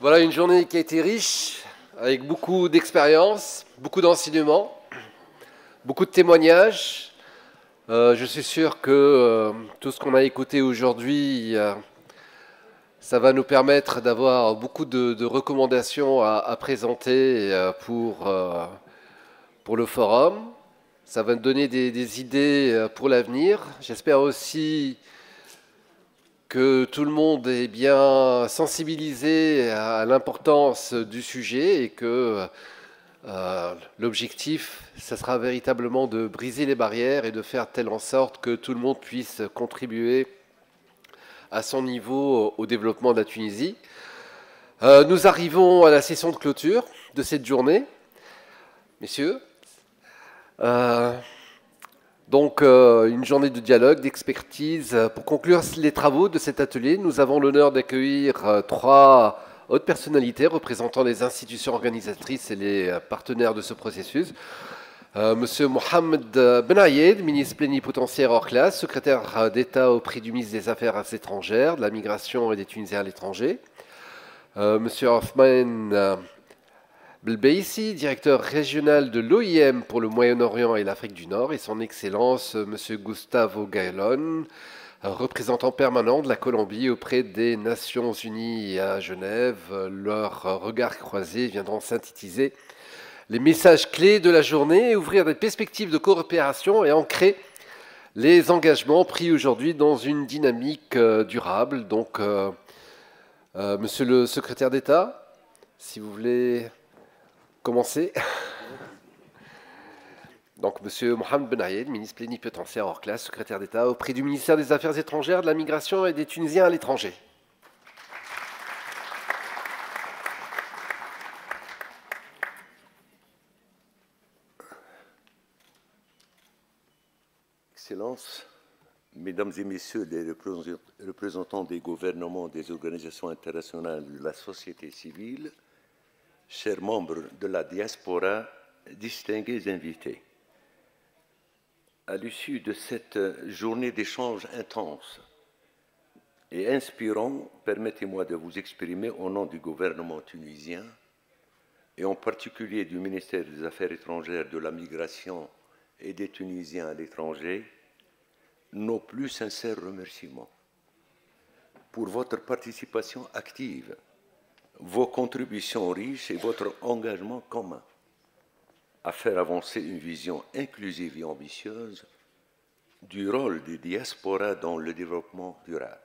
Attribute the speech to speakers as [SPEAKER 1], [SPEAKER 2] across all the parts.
[SPEAKER 1] Voilà une journée qui a été riche, avec beaucoup d'expérience, beaucoup d'enseignements, beaucoup de témoignages. Je suis sûr que tout ce qu'on a écouté aujourd'hui, ça va nous permettre d'avoir beaucoup de recommandations à présenter pour le forum. Ça va nous donner des idées pour l'avenir. J'espère aussi que tout le monde est bien sensibilisé à l'importance du sujet et que l'objectif, ça sera véritablement de briser les barrières et de faire telle en sorte que tout le monde puisse contribuer à son niveau au développement de la Tunisie. Nous arrivons à la session de clôture de cette journée, messieurs. Donc, une journée de dialogue, d'expertise. Pour conclure les travaux de cet atelier, nous avons l'honneur d'accueillir trois hautes personnalités représentant les institutions organisatrices et les partenaires de ce processus. Monsieur Mohamed Ben Ayed, ministre plénipotentiaire hors classe, secrétaire d'État auprès du ministre des Affaires étrangères, de la Migration et des Tunisiens à l'étranger. Monsieur Othman Belbeissi, directeur régional de l'OIM pour le Moyen-Orient et l'Afrique du Nord, et son Excellence Monsieur Gustavo Gaellon, représentant permanent de la Colombie auprès des Nations Unies à Genève. Leurs regards croisés viendront synthétiser les messages clés de la journée et ouvrir des perspectives de coopération et ancrer les engagements pris aujourd'hui dans une dynamique durable. Donc, Monsieur le secrétaire d'État, si vous voulez commencer. Donc, Monsieur Mohamed Ben Ayed, ministre plénipotentiaire hors classe, secrétaire d'État auprès du ministère des Affaires étrangères, de la Migration et des Tunisiens à l'étranger.
[SPEAKER 2] Excellences, Mesdames et Messieurs les représentants des gouvernements, des organisations internationales, de la société civile, chers membres de la diaspora, distingués invités. À l'issue de cette journée d'échange intense et inspirant, permettez-moi de vous exprimer au nom du gouvernement tunisien et en particulier du ministère des Affaires étrangères, de la Migration et des Tunisiens à l'étranger, nos plus sincères remerciements pour votre participation active, vos contributions riches et votre engagement commun à faire avancer une vision inclusive et ambitieuse du rôle des diasporas dans le développement durable.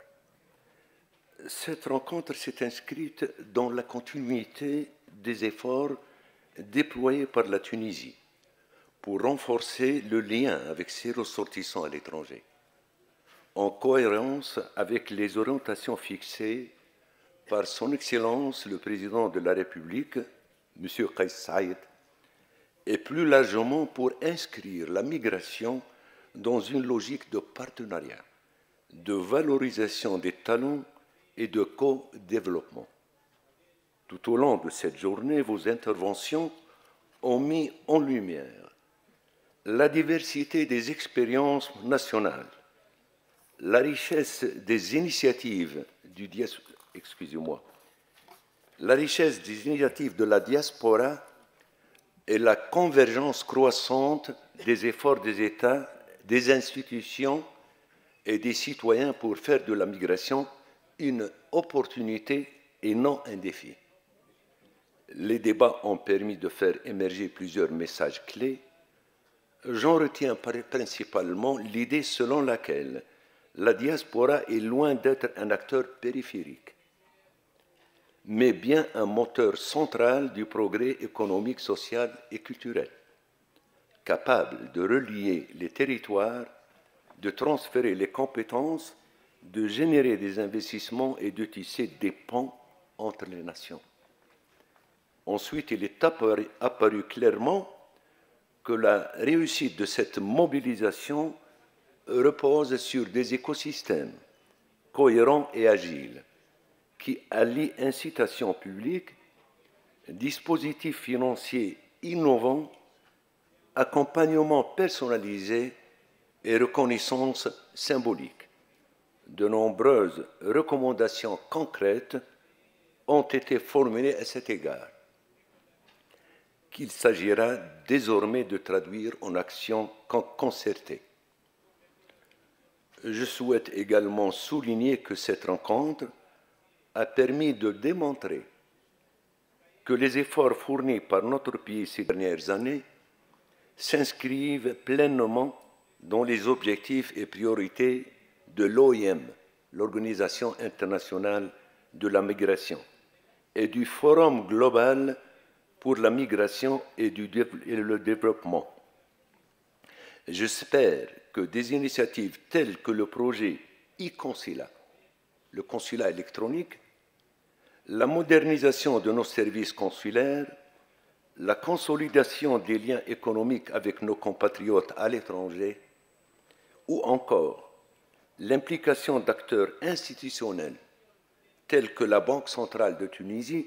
[SPEAKER 2] Cette rencontre s'est inscrite dans la continuité des efforts déployés par la Tunisie pour renforcer le lien avec ses ressortissants à l'étranger, en cohérence avec les orientations fixées par son Excellence le Président de la République, M. Kais Saïed, et plus largement pour inscrire la migration dans une logique de partenariat, de valorisation des talents et de co-développement. Tout au long de cette journée, vos interventions ont mis en lumière la diversité des expériences nationales, la richesse des initiatives de la diaspora et la convergence croissante des efforts des États, des institutions et des citoyens pour faire de la migration une opportunité et non un défi. Les débats ont permis de faire émerger plusieurs messages clés. J'en retiens principalement l'idée selon laquelle la diaspora est loin d'être un acteur périphérique, mais bien un moteur central du progrès économique, social et culturel, capable de relier les territoires, de transférer les compétences, de générer des investissements et de tisser des ponts entre les nations. Ensuite, il est apparu clairement que la réussite de cette mobilisation repose sur des écosystèmes cohérents et agiles qui allient incitation publique, dispositifs financiers innovants, accompagnement personnalisé et reconnaissance symbolique. De nombreuses recommandations concrètes ont été formulées à cet égard, qu'il s'agira désormais de traduire en actions concertées. Je souhaite également souligner que cette rencontre a permis de démontrer que les efforts fournis par notre pays ces dernières années s'inscrivent pleinement dans les objectifs et priorités de l'OIM, l'Organisation internationale de la migration, et du Forum global pour la migration et le développement. J'espère que des initiatives telles que le projet e-consulat, le consulat électronique, la modernisation de nos services consulaires, la consolidation des liens économiques avec nos compatriotes à l'étranger, ou encore l'implication d'acteurs institutionnels tels que la Banque centrale de Tunisie,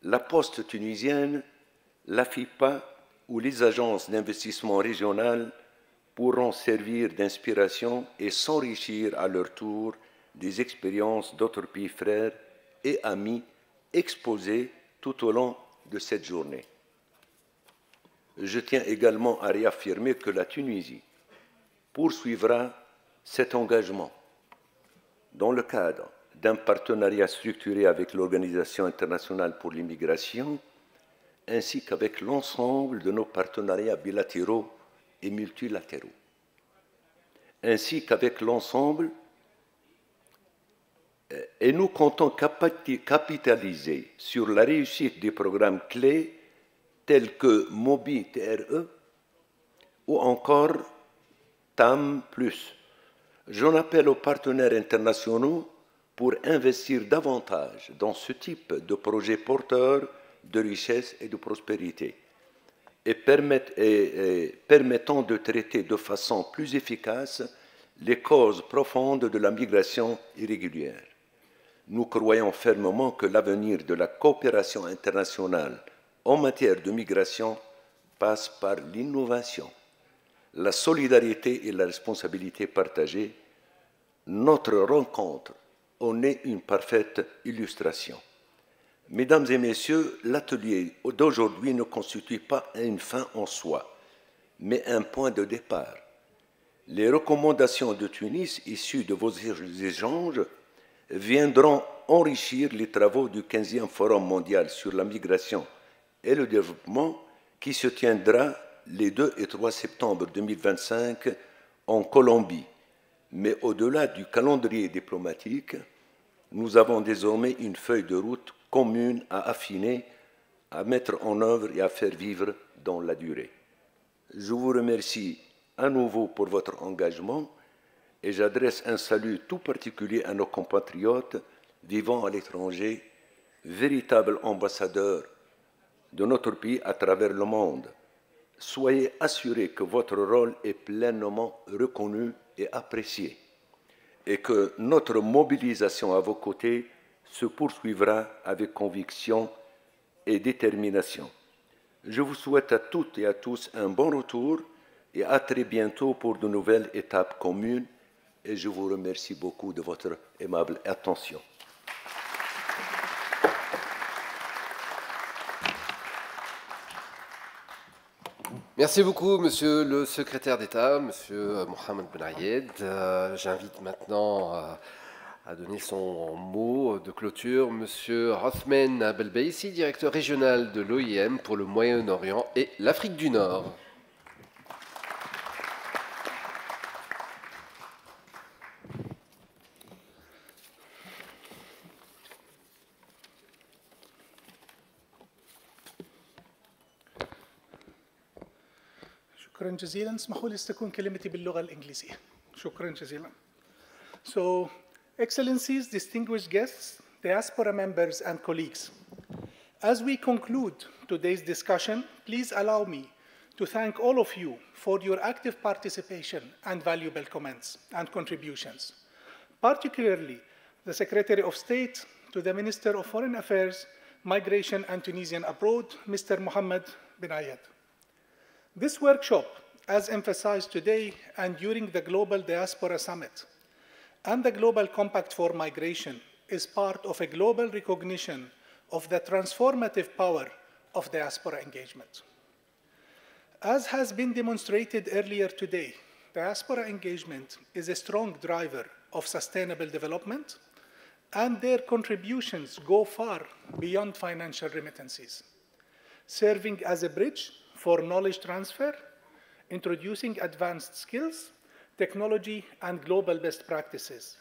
[SPEAKER 2] la Poste tunisienne, la FIPA ou les agences d'investissement régionales pourront servir d'inspiration et s'enrichir à leur tour des expériences d'autres pays frères et amis exposés tout au long de cette journée. Je tiens également à réaffirmer que la Tunisie poursuivra cet engagement dans le cadre d'un partenariat structuré avec l'Organisation internationale pour l'immigration ainsi qu'avec l'ensemble de nos partenariats bilatéraux et multilatéraux, ainsi qu'avec l'ensemble, et nous comptons capitaliser sur la réussite des programmes clés tels que MOBI TRE ou encore TAM+. J'en appelle aux partenaires internationaux pour investir davantage dans ce type de projets porteurs de richesse et de prospérité et permettant de traiter de façon plus efficace les causes profondes de la migration irrégulière. Nous croyons fermement que l'avenir de la coopération internationale en matière de migration passe par l'innovation, la solidarité et la responsabilité partagée. Notre rencontre en est une parfaite illustration. Mesdames et messieurs, l'atelier d'aujourd'hui ne constitue pas une fin en soi, mais un point de départ. Les recommandations de Tunis issues de vos échanges viendront enrichir les travaux du 15e Forum mondial sur la migration et le développement qui se tiendra les 2 et 3 septembre 2025 en Colombie. Mais au-delà du calendrier diplomatique, nous avons désormais une feuille de route commune à affiner, à mettre en œuvre et à faire vivre dans la durée. Je vous remercie à nouveau pour votre engagement et j'adresse un salut tout particulier à nos compatriotes vivant à l'étranger, véritables ambassadeurs de notre pays à travers le monde. Soyez assurés que votre rôle est pleinement reconnu et apprécié et que notre mobilisation à vos côtés se poursuivra avec conviction et détermination. Je vous souhaite à toutes et à tous un bon retour et à très bientôt pour de nouvelles étapes communes et je vous remercie beaucoup de votre aimable attention.
[SPEAKER 1] Merci beaucoup, Monsieur le Secrétaire d'État, Monsieur Mohamed Benayed. J'invite maintenant à donner son mot de clôture Monsieur Othman Belbeissi, directeur régional de l'OIM pour le Moyen-Orient et l'Afrique du Nord.
[SPEAKER 3] شكرا جزيلا. اسمحوا لي تكون كلمتي باللغة الإنجليزية. شكرا جزيلا. So, Excellencies, distinguished guests, diaspora members and colleagues, as we conclude today's discussion, please allow me to thank all of you for your active participation and valuable comments and contributions, particularly the Secretary of State to the Minister of Foreign Affairs, Migration and Tunisian Abroad, Mr. Mohamed Benayed. This workshop, as emphasized today and during the Global Diaspora Summit and the Global Compact for Migration, is part of a global recognition of the transformative power of diaspora engagement. As has been demonstrated earlier today, diaspora engagement is a strong driver of sustainable development, and their contributions go far beyond financial remittances, serving as a bridge for knowledge transfer, introducing advanced skills, technology, and global best practices.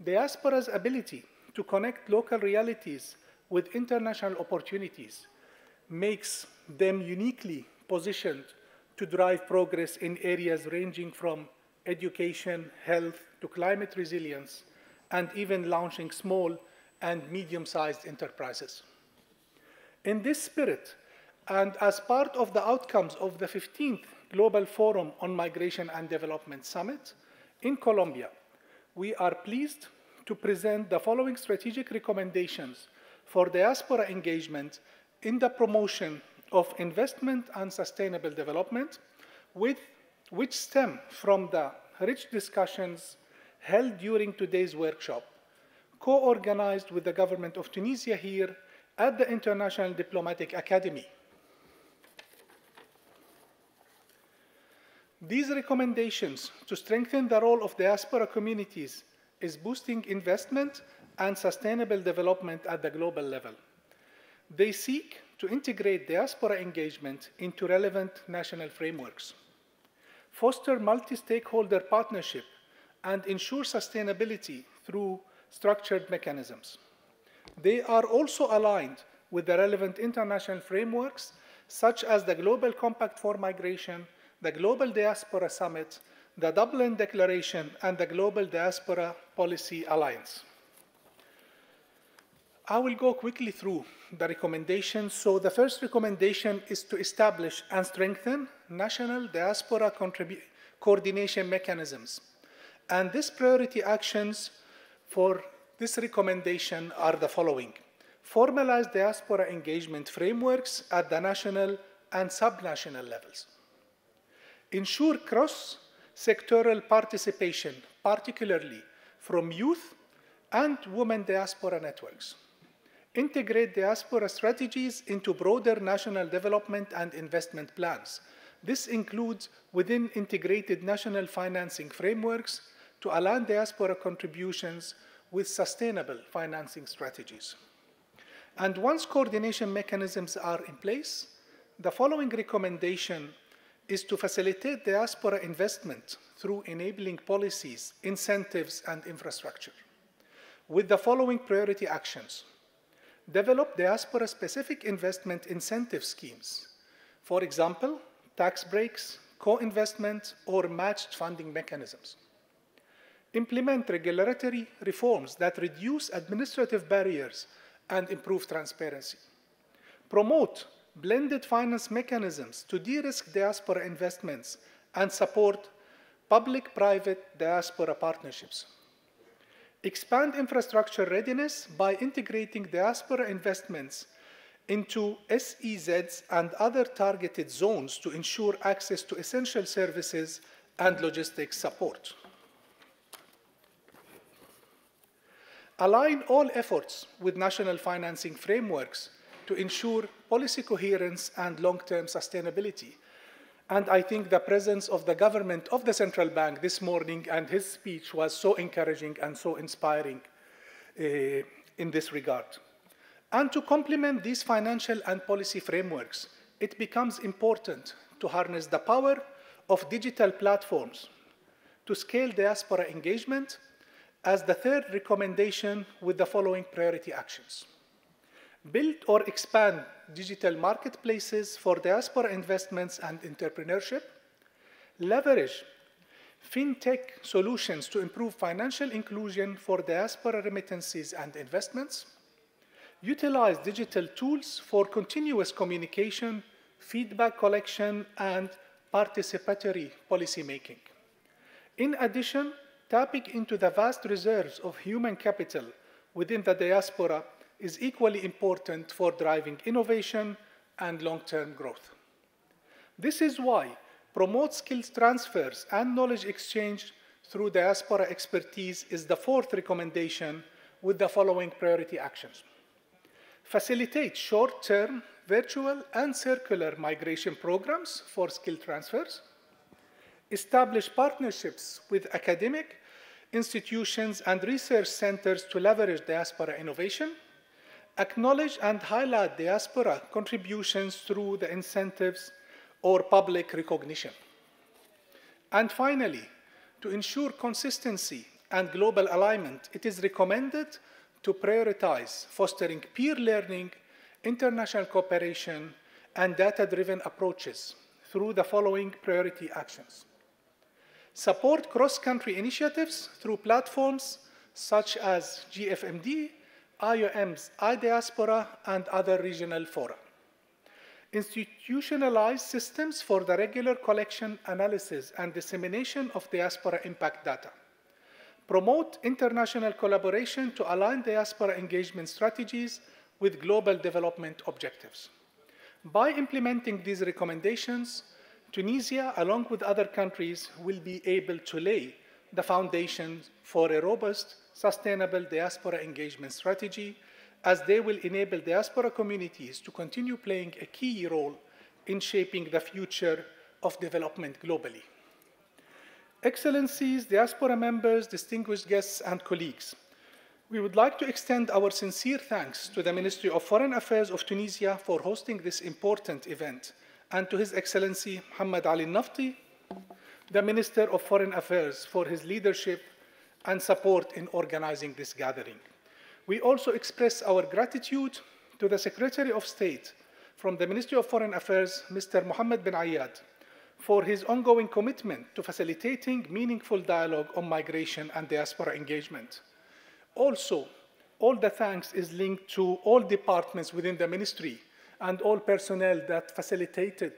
[SPEAKER 3] Diaspora's ability to connect local realities with international opportunities makes them uniquely positioned to drive progress in areas ranging from education, health, to climate resilience, and even launching small and medium-sized enterprises. In this spirit, and as part of the outcomes of the 15th Global Forum on Migration and Development Summit in Colombia, we are pleased to present the following strategic recommendations for diaspora engagement in the promotion of investment and sustainable development, which stem from the rich discussions held during today's workshop, co-organized with the government of Tunisia here at the International Diplomatic Academy. These recommendations to strengthen the role of diaspora communities is boosting investment and sustainable development at the global level. They seek to integrate diaspora engagement into relevant national frameworks, foster multi-stakeholder partnership, and ensure sustainability through structured mechanisms. They are also aligned with the relevant international frameworks, such as the Global Compact for Migration, the Global Diaspora Summit, the Dublin Declaration, and the Global Diaspora Policy Alliance. I will go quickly through the recommendations. So the first recommendation is to establish and strengthen national diaspora coordination mechanisms. And these priority actions for this recommendation are the following: formalize diaspora engagement frameworks at the national and subnational levels. Ensure cross-sectoral participation, particularly from youth and women diaspora networks. Integrate diaspora strategies into broader national development and investment plans. This includes within integrated national financing frameworks to align diaspora contributions with sustainable financing strategies. And once coordination mechanisms are in place, the following recommendation is to facilitate diaspora investment through enabling policies, incentives, and infrastructure, with the following priority actions. Develop diaspora-specific investment incentive schemes. For example, tax breaks, co-investment, or matched funding mechanisms. Implement regulatory reforms that reduce administrative barriers and improve transparency. Promote blended finance mechanisms to de-risk diaspora investments and support public-private diaspora partnerships. Expand infrastructure readiness by integrating diaspora investments into SEZs and other targeted zones to ensure access to essential services and logistics support. Align all efforts with national financing frameworks to ensure policy coherence and long-term sustainability. And I think the presence of the government of the central bank this morning and his speech was so encouraging and so inspiring in this regard. And to complement these financial and policy frameworks, it becomes important to harness the power of digital platforms to scale diaspora engagement as the third recommendation with the following priority actions. Build or expand digital marketplaces for diaspora investments and entrepreneurship. Leverage fintech solutions to improve financial inclusion for diaspora remittances and investments. Utilize digital tools for continuous communication, feedback collection, and participatory policymaking. In addition, tapping into the vast reserves of human capital within the diaspora is equally important for driving innovation and long-term growth. This is why promote skills transfers and knowledge exchange through diaspora expertise is the fourth recommendation with the following priority actions. Facilitate short-term, virtual, and circular migration programs for skill transfers. Establish partnerships with academic institutions and research centers to leverage diaspora innovation. Acknowledge and highlight diaspora contributions through the incentives or public recognition. And finally, to ensure consistency and global alignment, it is recommended to prioritize fostering peer learning, international cooperation, and data-driven approaches through the following priority actions. Support cross-country initiatives through platforms such as GFMD, IOM's iDiaspora, and other regional fora. Institutionalize systems for the regular collection, analysis, and dissemination of diaspora impact data. Promote international collaboration to align diaspora engagement strategies with global development objectives. By implementing these recommendations, Tunisia, along with other countries, will be able to lay the foundation for a robust, sustainable diaspora engagement strategy, as they will enable diaspora communities to continue playing a key role in shaping the future of development globally. Excellencies, diaspora members, distinguished guests, and colleagues, we would like to extend our sincere thanks to the Ministry of Foreign Affairs of Tunisia for hosting this important event, and to His Excellency Mohammed Ali Nafti, the Minister of Foreign Affairs, for his leadership and support in organizing this gathering. We also express our gratitude to the Secretary of State from the Ministry of Foreign Affairs, Mr. Mohammed bin Ayad, for his ongoing commitment to facilitating meaningful dialogue on migration and diaspora engagement. Also, all the thanks is linked to all departments within the ministry and all personnel that facilitated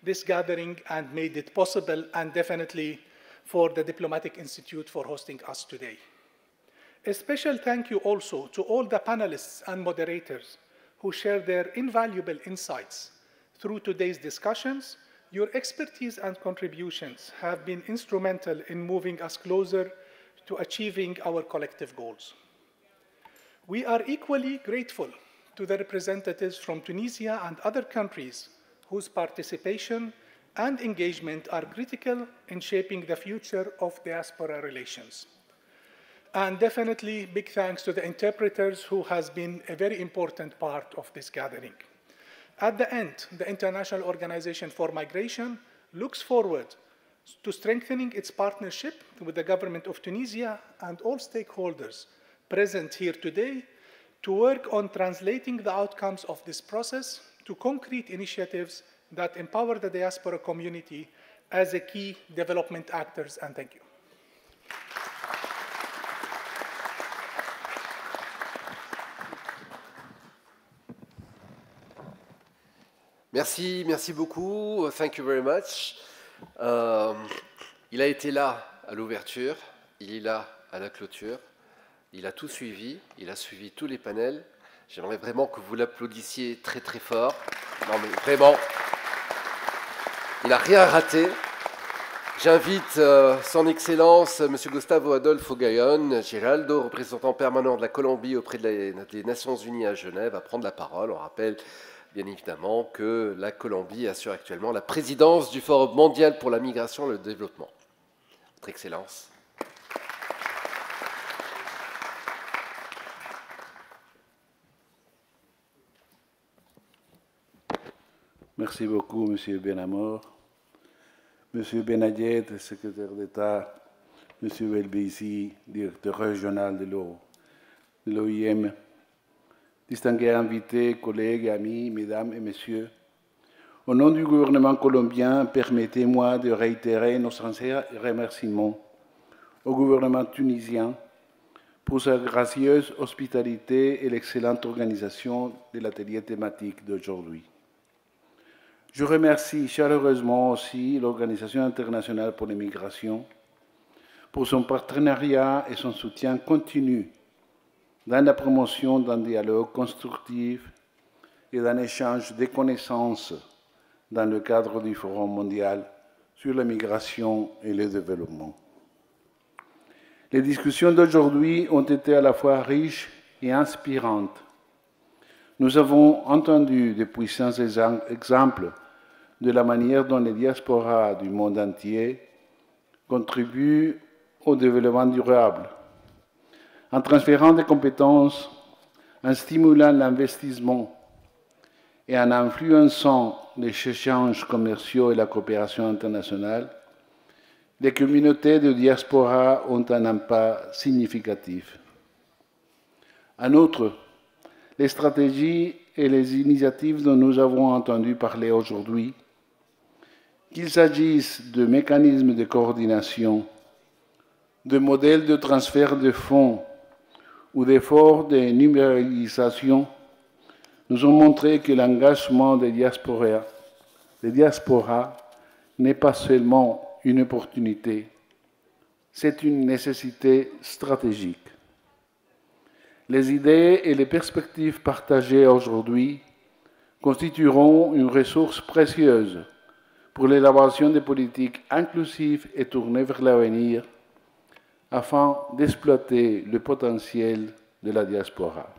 [SPEAKER 3] this gathering and made it possible, and definitely for the Diplomatic Institute for hosting us today. A special thank you also to all the panelists and moderators who shared their invaluable insights through today's discussions. Your expertise and contributions have been instrumental in moving us closer to achieving our collective goals. We are equally grateful to the representatives from Tunisia and other countries whose participation and engagement are critical in shaping the future of diaspora relations. And definitely big thanks to the interpreters who has been a very important part of this gathering. At the end, the International Organization for Migration looks forward to strengthening its partnership with the government of Tunisia and all stakeholders present here today to work on translating the outcomes of this process to concrete initiatives that empower the diaspora community as a key development actors. And thank you.
[SPEAKER 1] Merci, merci beaucoup. Thank you very much. Il a été là à l'ouverture, il est là à la clôture, il a tout suivi, il a suivi tous les panels. J'aimerais vraiment que vous l'applaudissiez très très fort. Non mais vraiment, il n'a rien raté. J'invite son Excellence, M. Gustavo Adolfo Gayon Giraldo, représentant permanent de la Colombie auprès des Nations Unies à Genève, à prendre la parole. On rappelle bien évidemment que la Colombie assure actuellement la présidence du Forum mondial pour la migration et le développement. Votre Excellence.
[SPEAKER 4] Merci beaucoup, M. Benamor. M. Benadiet, secrétaire d'État, M. Elbeisi, directeur régional de l'OIM, distingués invités, collègues, amis, mesdames et messieurs, au nom du gouvernement colombien, permettez-moi de réitérer nos sincères remerciements au gouvernement tunisien pour sa gracieuse hospitalité et l'excellente organisation de l'atelier thématique d'aujourd'hui. Je remercie chaleureusement aussi l'Organisation internationale pour les migrations pour son partenariat et son soutien continu dans la promotion d'un dialogue constructif et d'un échange de connaissances dans le cadre du Forum mondial sur la migration et le développement. Les discussions d'aujourd'hui ont été à la fois riches et inspirantes. Nous avons entendu de puissants exemples de la manière dont les diasporas du monde entier contribuent au développement durable, en transférant des compétences, en stimulant l'investissement et en influençant les échanges commerciaux et la coopération internationale. Les communautés de diaspora ont un impact significatif. En outre, les stratégies et les initiatives dont nous avons entendu parler aujourd'hui, qu'il s'agisse de mécanismes de coordination, de modèles de transfert de fonds ou d'efforts de numérisation, nous ont montré que l'engagement des diasporas n'est pas seulement une opportunité, c'est une nécessité stratégique. Les idées et les perspectives partagées aujourd'hui constitueront une ressource précieuse pour l'élaboration des politiques inclusives et tournées vers l'avenir afin d'exploiter le potentiel de la diaspora.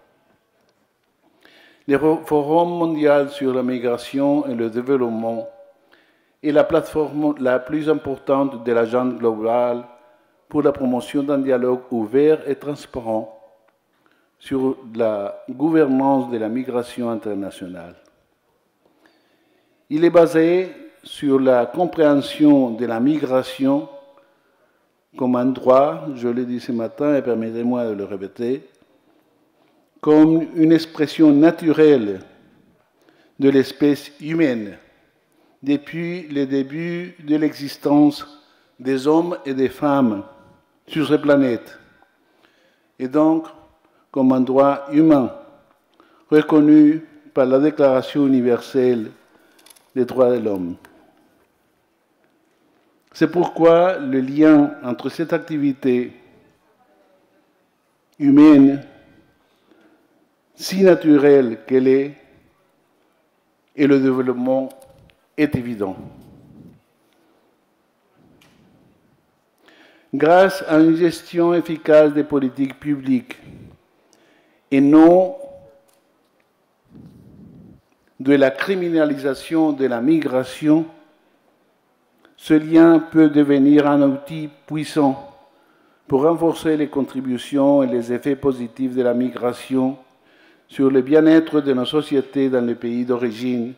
[SPEAKER 4] Le Forum mondial sur la migration et le développement est la plateforme la plus importante de l'agenda globale pour la promotion d'un dialogue ouvert et transparent sur la gouvernance de la migration internationale. Il est basé sur la compréhension de la migration comme un droit, je l'ai dit ce matin et permettez-moi de le répéter, comme une expression naturelle de l'espèce humaine depuis le début de l'existence des hommes et des femmes sur cette planète, et donc comme un droit humain reconnu par la Déclaration universelle des droits de l'homme. C'est pourquoi le lien entre cette activité humaine, si naturelle qu'elle est, et le développement est évident. Grâce à une gestion efficace des politiques publiques et non de la criminalisation de la migration, ce lien peut devenir un outil puissant pour renforcer les contributions et les effets positifs de la migration sur le bien-être de nos sociétés dans les pays d'origine,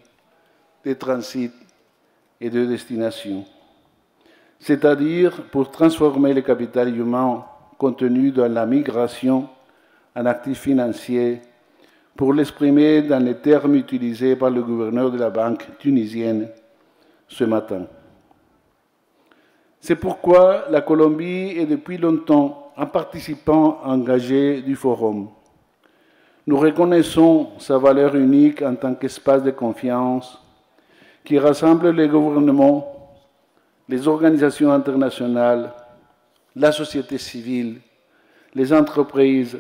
[SPEAKER 4] de transit et de destination, c'est-à-dire pour transformer le capital humain contenu dans la migration en actif financier, pour l'exprimer dans les termes utilisés par le gouverneur de la Banque tunisienne ce matin. C'est pourquoi la Colombie est depuis longtemps un participant engagé du Forum. Nous reconnaissons sa valeur unique en tant qu'espace de confiance qui rassemble les gouvernements, les organisations internationales, la société civile, les entreprises,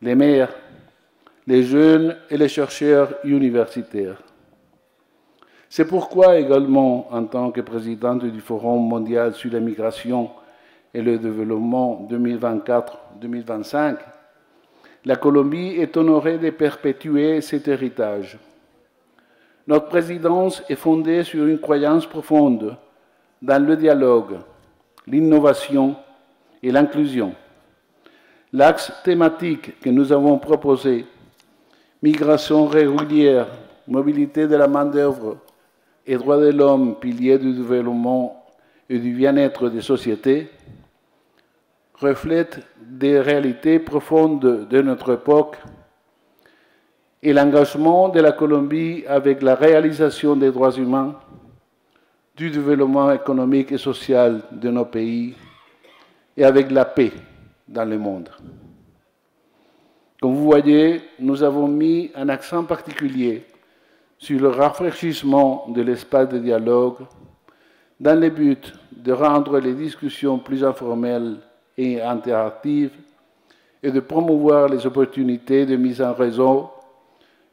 [SPEAKER 4] les maires, les jeunes et les chercheurs universitaires. C'est pourquoi également, en tant que présidente du Forum mondial sur la migration et le développement 2024-2025, la Colombie est honorée de perpétuer cet héritage. Notre présidence est fondée sur une croyance profonde dans le dialogue, l'innovation et l'inclusion. L'axe thématique que nous avons proposé, migration régulière, mobilité de la main-d'œuvre et droits de l'homme, piliers du développement et du bien-être des sociétés, reflète des réalités profondes de notre époque et l'engagement de la Colombie avec la réalisation des droits humains, du développement économique et social de nos pays et avec la paix dans le monde. Comme vous voyez, nous avons mis un accent particulier sur le rafraîchissement de l'espace de dialogue dans le but de rendre les discussions plus informelles et interactives et de promouvoir les opportunités de mise en réseau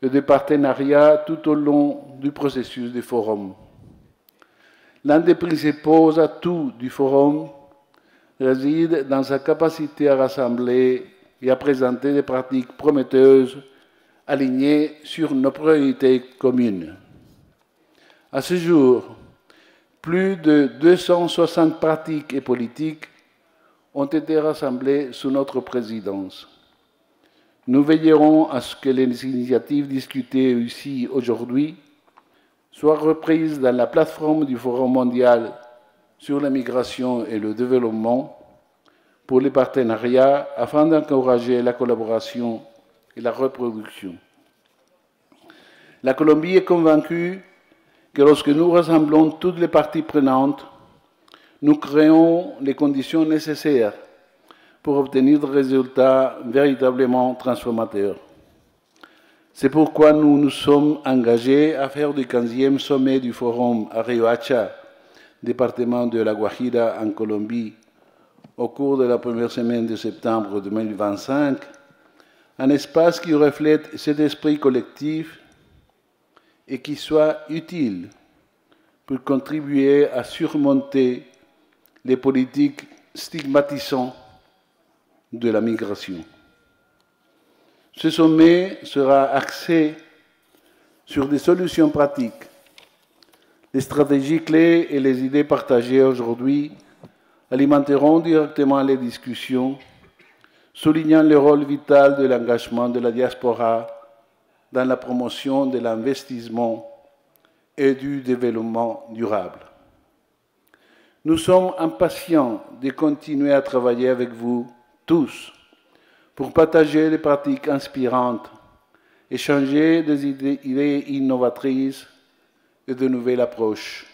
[SPEAKER 4] et de partenariat tout au long du processus du Forum. L'un des principaux atouts du Forum réside dans sa capacité à rassembler et à présenter des pratiques prometteuses alignées sur nos priorités communes. À ce jour, plus de 260 pratiques et politiques ont été rassemblées sous notre présidence. Nous veillerons à ce que les initiatives discutées ici aujourd'hui soient reprises dans la plateforme du Forum mondial sur la migration et le développement pour les partenariats afin d'encourager la collaboration et la reproduction. La Colombie est convaincue que lorsque nous rassemblons toutes les parties prenantes, nous créons les conditions nécessaires pour obtenir des résultats véritablement transformateurs. C'est pourquoi nous nous sommes engagés à faire du 15e sommet du Forum à Riohacha, département de la Guajira en Colombie, au cours de la première semaine de septembre 2025, un espace qui reflète cet esprit collectif et qui soit utile pour contribuer à surmonter les politiques stigmatisantes de la migration. Ce sommet sera axé sur des solutions pratiques. Les stratégies clés et les idées partagées aujourd'hui alimenteront directement les discussions, soulignant le rôle vital de l'engagement de la diaspora dans la promotion de l'investissement et du développement durable. Nous sommes impatients de continuer à travailler avec vous tous pour partager des pratiques inspirantes, échanger des idées innovatrices et de nouvelles approches.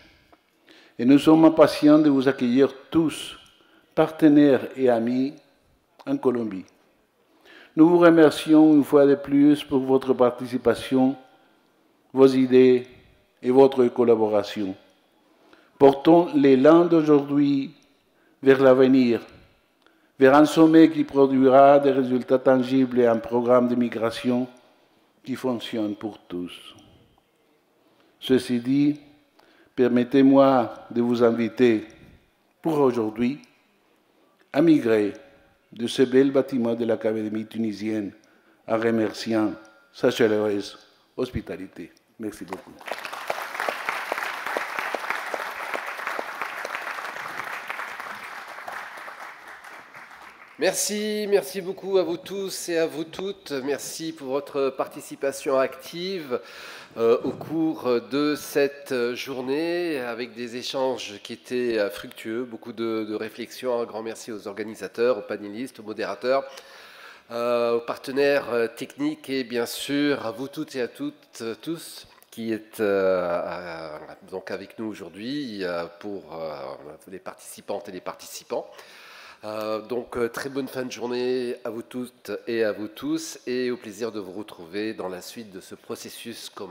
[SPEAKER 4] Et nous sommes impatients de vous accueillir tous, partenaires et amis, en Colombie. Nous vous remercions une fois de plus pour votre participation, vos idées et votre collaboration. Portons l'élan d'aujourd'hui vers l'avenir, vers un sommet qui produira des résultats tangibles et un programme de migration qui fonctionne pour tous. Ceci dit, permettez-moi de vous inviter pour aujourd'hui à migrer de ce bel bâtiment de l'Académie tunisienne en remerciant sa chaleureuse hospitalité. Merci beaucoup.
[SPEAKER 1] Merci beaucoup à vous tous et à vous toutes. Merci pour votre participation active au cours de cette journée avec des échanges qui étaient fructueux, beaucoup de réflexions. Un grand merci aux organisateurs, aux panélistes, aux modérateurs, aux partenaires techniques et bien sûr à vous toutes et à tous qui êtes donc avec nous aujourd'hui pour les participantes et les participants. Donc très bonne fin de journée à vous toutes et à vous tous et au plaisir de vous retrouver dans la suite de ce processus commun.